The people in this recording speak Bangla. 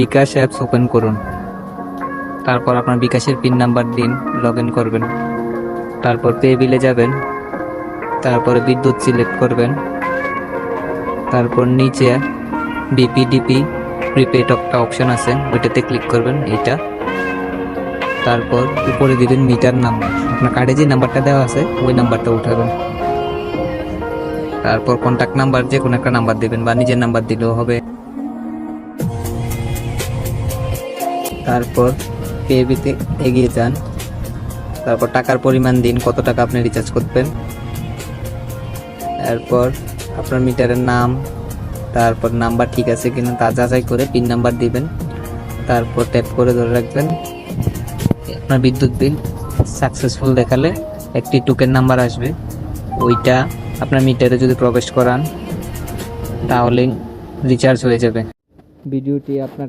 বিকাশ অ্যাপস ওপেন করুন। তারপর আপনার বিকাশের পিন নাম্বার দিন, লগ ইন করবেন। তারপর পে বিলে যাবেন, তারপরে বিদ্যুৎ সিলেক্ট করবেন। তারপর নিচে বিপিডিপি প্রিপেড একটা অপশন আছে, ওইটাতে ক্লিক করবেন এইটা। তারপর উপরে দিবেন মিটার নাম্বার, আপনার কার্ডে যে নাম্বারটা দেওয়া আছে ওই নাম্বারটা উঠাবেন। তারপর কন্ট্যাক্ট নাম্বার যে কোনো একটা নাম্বার দিবেন বা নিজের নাম্বার দিলেও হবে। তারপর পে বিতে এগিয়ে যান। তারপর টাকার পরিমাণ দিন, কত টাকা আপনি রিচার্জ করবেন। এরপর আপনার মিটারের নাম, তারপর নাম্বার ঠিক আছে কিনা তা যাচাই করে পিন নাম্বার দিবেন। তারপর ট্যাপ করে ধরে রাখবেন। আপনার বিদ্যুৎ বিল সাকসেসফুল দেখালে একটি টোকেন নাম্বার আসবে, ওইটা আপনার মিটারে যদি প্রবেশ করান তাহলে রিচার্জ হয়ে যাবে। ভিডিওটি আপনার